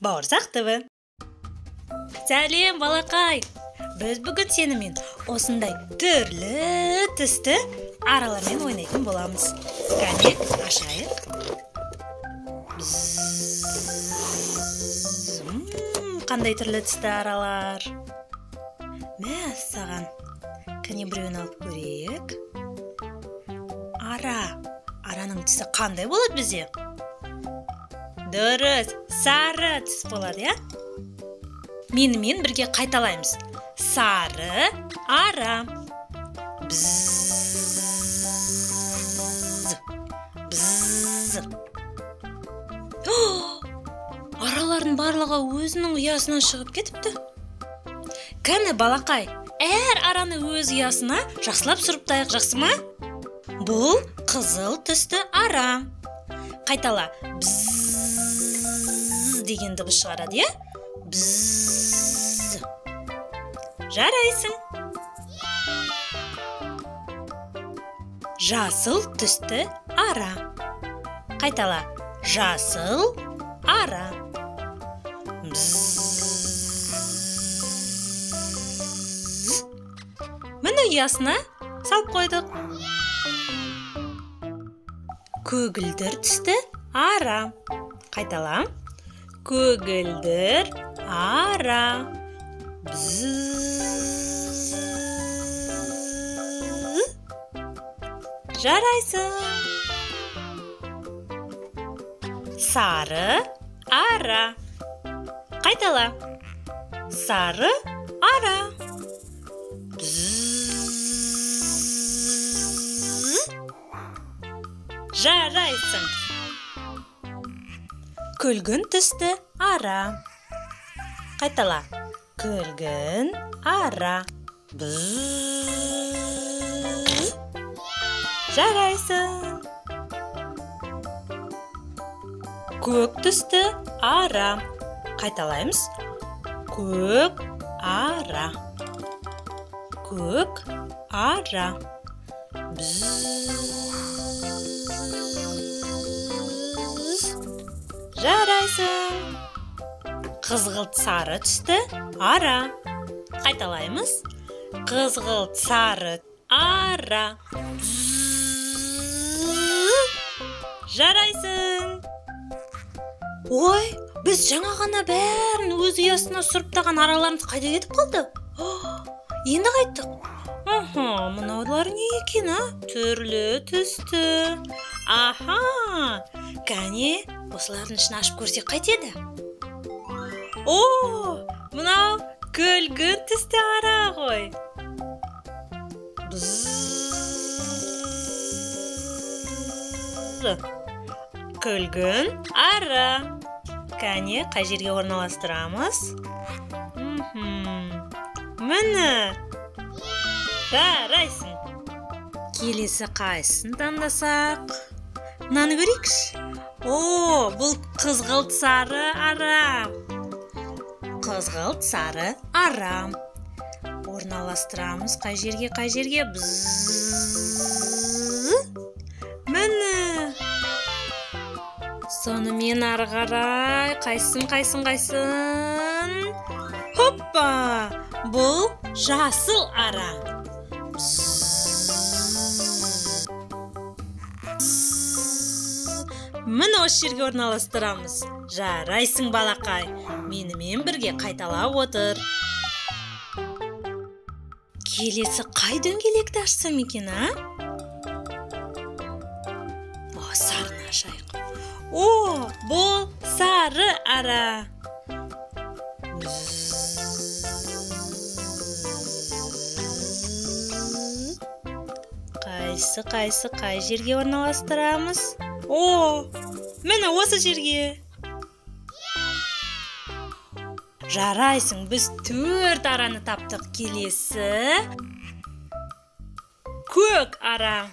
Бауырсақ ТВ. Сәлем, балақай. Біз бүгін сенімен осындай түрлі түсті аралармен ойнайтын боламыз. Кәне, ашайық. Қандай түрлі түсті аралар? Мәссаған. Кәне, біреуін алып көрейік. Араның түсі қандай болады бізде? Дұрыс, сары түс болады, я? Менімен бірге қайталаймыз. Сары ара. Бззз. Аралардың барлығы өзінің ұясынан шығып кетіпті. Кәне, балақай, әр араны өз ұясына жақсылап сұрыптайық, жақсы ма? Бұл қызыл түсті ара. Қайтала. Бззз деген дыбыс шығарады, я? Бззз. Жарайсың. Жасыл түсті ара. Қайтала. Жасыл ара. Бззз. Міне ұясына салып қойдық. Көгілдір түсті ара. Қайталам. Көгілдір ара. Бзззз. Жарайсың. Сары ара. Қайтала. Сары ара. Бзззз. Жарайсың. Күлгін түсті ара. Қайтала. Күлгін ара. Бзззз. Жарайсың. Көк түсті ара. Қайталаймыз. Көк ара. Көк ара. Бзззз. Жарайсың. Қызғылт сары түсті ара. Қайталаймыз. Қызғылт сары ара. Жарайсың. Ой, біз жаңа ғана бәрін өз ұясына сұрыптаған араларымыз қайда кетіп қалды? Енді қайттық. Мынаулар не екен, түрлі түсті. Кәне, осылардың ішін ашып көрсек қайтеді? Мынау күлгін түсті ара ғой. Күлгін ара. Кәне, қай жерге орналастырамыз? Міне. Жарайсың. Келесі қайсысын таңдасақ? Мынаны көрейікші. Бұл қызғылт сары ара. Қызғылт сары ара. Орналастырамыз қай жерге? Міне. Сонымен ары қарай. Қайсын? Хоппа! Бұл жасыл ара. Міне осы жерге орналастырамыз. Жарайсың, балақай. Менімен бірге қайталап отыр. Келесі қай дөңгелекті ашсам екен, сарыны ашайық. Бұл сары ара. Қайсы қай жерге орналастырамыз? Міне осы жерге. Жарайсың, біз 4 араны таптық. Келесі көк ара.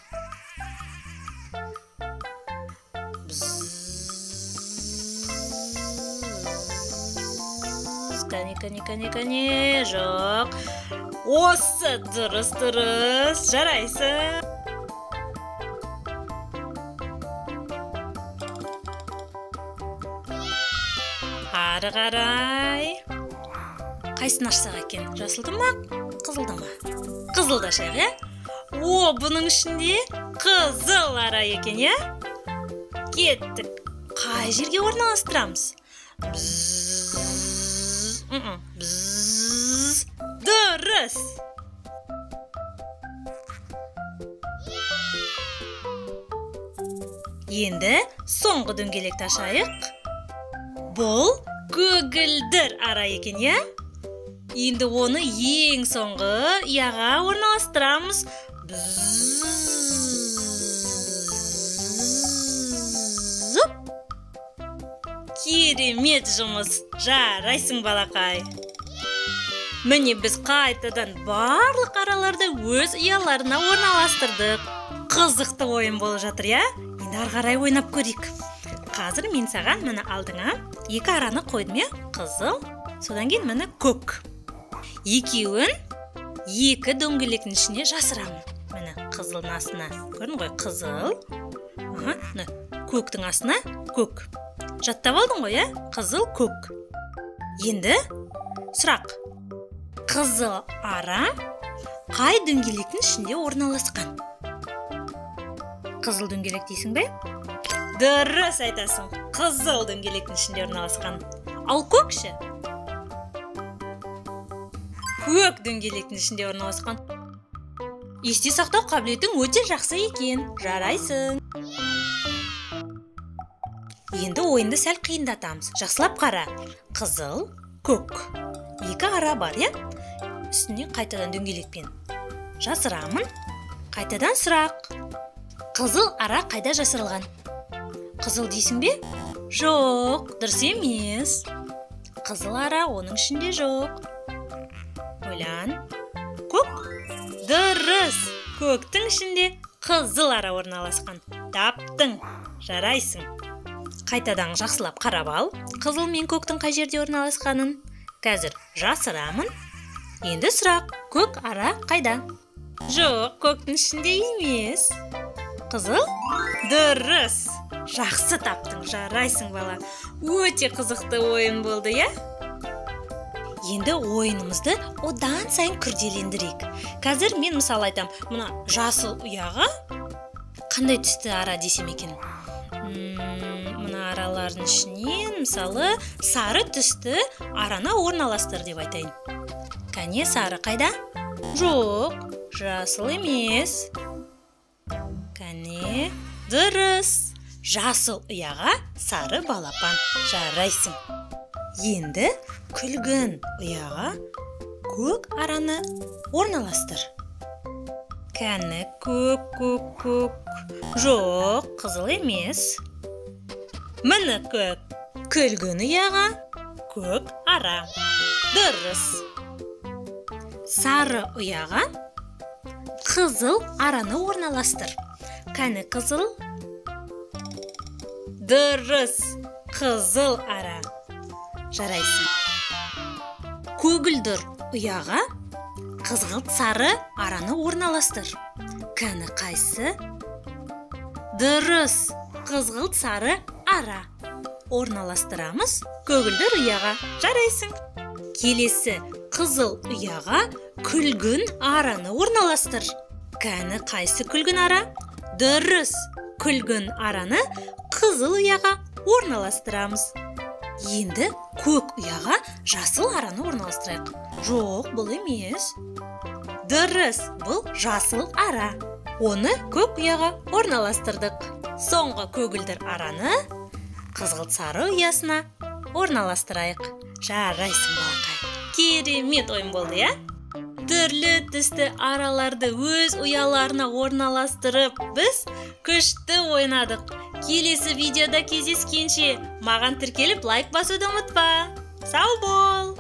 Кәне, жоқ. Осы дұрыс. Жарайсың. ары қарай. Қайсын ашсақ екен? Жасылды ма, қызылды ма? Қызылды ашайық, е? О, бұның ішінде қызыл ара екен, е? Кеттік. Қай жерге орналастырамыз? Дұрыс. Енді соңғы дөңгелекті ашайық. Бұл көгілдір ара екен, е? Енді оны ең соңғы ұяға орналастырамыз. Керемет жұмыс. Жарайсың, балақай. Міне біз қайтадан барлық араларды өз ұяларына орналастырдық. Қызықты ойын болып жатыр, я? Енді ары қарай ойнап көрейік. Қазір мен саған міне алдыңа екі араны қойдым, я? Қызыл, содан кейін міне көк. Екеуін екі дөңгелектің ішіне жасырамын. Міне қызылдың астына, көрдің ғой, қызыл. Көктің астына көк. Жаттап алдың ғой, қызыл, көк. Енді сұрақ. Қызыл ара қай дөңгелектің ішінде орналасқан? Қызыл дөңгелек дейсің бе? Дұрыс айтасың. Қызыл дөңгелектің ішінде орналасқан. Ал көк ше? Көк дөңгелектің ішінде орналасқан. Есте сақтау қабілетің өте жақсы екен. Жарайсың. Енді ойынды сәл қиындатамыз. Жақсылап қара. Қызыл, көк. Екі ара бар, е? Үстіне қайтадан дөңгелекпен жасырамын. Қайтадан сұрақ. Қызыл ара қайда жасырылған? Қызыл дейсің бе? Жоқ, дұрыс емес. Қызыл ара оның ішінде жоқ. Ойлан. Көк? Дұрыс. Көктің ішінде қызыл ара орналасқан. Таптың. Жарайсың. Қайтадан жақсылап қарап ал. Қызыл мен көктің қай жерде орналасқанын. Қазір жасырамын. Енді сұрақ. Көк ара қайда? Жоқ, көктің ішінде емес. Қызыл? Дұрыс. Жақсы таптың. Жарайсың, бала. Өте қызықты ойын болды, я? Енді ойынымызды одан сайын күрделендірейік. Қазір мен мысал айтам. Мына жасыл ұяға қандай түсті ара десем екен? Мына аралардың ішінен, мысалы, сары түсті араны орналастыр деп айтайын. Кәне, сары қайда? Жоқ, жасыл емес. Кәне, дұрыс. Жасыл ұяға сары балапан. Жарайсың. Енді күлгін ұяға көк араны орналастыр. Кәне, көк. Жоқ, қызыл емес. Міне көк. Күлгін ұяға көк ара. Дұрыс. Сары ұяға қызыл араны орналастыр. Кәне, қызыл. Дұрыс. Қызыл ара. Жарайсың. Көгілдір ұяға қызғылт сары араны орналастыр. Кәне, қайсы? Дұрыс. Қызғылт сары ара. Орналастырамыз көгілдір ұяға. Жарайсың. Келесі қызыл ұяға күлгін араны орналастыр. Кәне, қайсы күлгін ара? Дұрыс. Күлгін араны қызыл ұяға орналастырамыз. Енді көк ұяға жасыл араны орналастырайық. Жоқ, бұл емес. Дұрыс, бұл жасыл ара. Оны көк ұяға орналастырдық. Соңғы көгілдір араны қызғылт сары ұясына орналастырайық. Жарайсың, балақай. Керемет ойын болды, я? Түрлі түсті араларды өз ұяларына орналастырып, біз күшті ойнадық. Келесі видеода кездескенше маған тіркеліп лайк басуды ұмытпа. Сау бол!